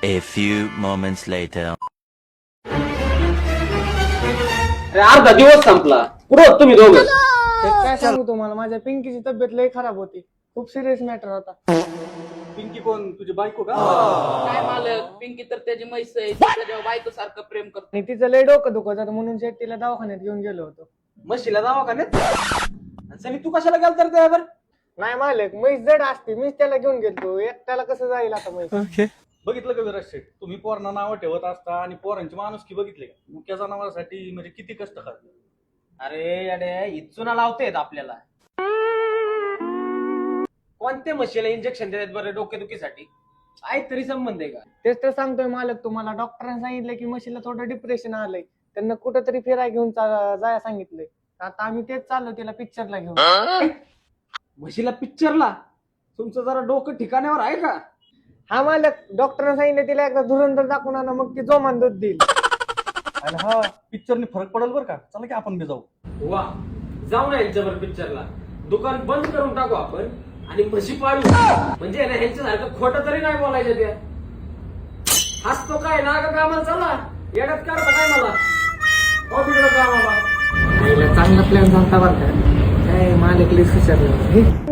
A few moments later. अर्धा दिवस संपला. कुठं होत तुम्ही दोघं? काय सांगू तुम्हाला, माझ्या पिंकीची तब्येत लय खराब होती. खूप सिरियस मॅटर होता. पिंकी कोण? तुझी बायको का? काय मालक, पिंकी तर त्याची म्हैस आहे, त्याच्या बायको सारखं प्रेम करतो. आणि तिचं लय डोकं दुखत होतं म्हणून शेट्टीला दवाखान्यात घेऊन गेलो होतो. म्हशीला दवाखान्यात? आणि तू कशाला गेला तर त्यावर? नाही मालक, म्हैस जड असते, मीच त्याला घेऊन गेलतो. एकट्याला कसं जाईल आता म्हैस? बघितलं का विराज शेठ, तुम्ही पोरांना नावं ठेवत असता आणि पोरांची माणुसकी बघितली का? मुक्या जनावरांसाठी म्हणजे किती कष्ट करतात. अरे अरे इचुना लावतेत आपल्याला. कोणत्या म्हशीला इंजेक्शन देतात बरं डोकेदुखीसाठी? काय तरी संबंध आहे का? तेच तर सांगतोय मालक तुम्हाला. डॉक्टरांनी सांगितलं की म्हशीला थोडं डिप्रेशन आलंय, त्यांना कुठंतरी फिरायला घेऊन जायला सांगितलंय. आता आम्ही तेच चाललो तिला पिक्चरला घेऊन. म्हशीला पिक्चरला? तुमचं जरा डोकं ठिकाण्यावर आहे का? हा मालक, डॉक्टरांनी सांगितलं तिला एकदा धुरंधर दाखवून आणा, मग ती जोमान दूध देईल. आणि हा पिक्चरने फरक पडेल बरं का. चला की आपण बी जाऊ. वा, जाऊ ना यांच्यावर पिक्चरला. दुकान बंद करून टाकू आपण आणि म्हशी पाळू. म्हणजे ना ह्यांच्यासारखं खोटं तरी नाही बोलायचं त्या. हसतो काय ना का आम्हाला? चला येड्यात काढता काय मला? कॉम्प्युटर कामाला चांगला प्लॅन झालता बरं का. काय मालक लिस्ट विचारलं.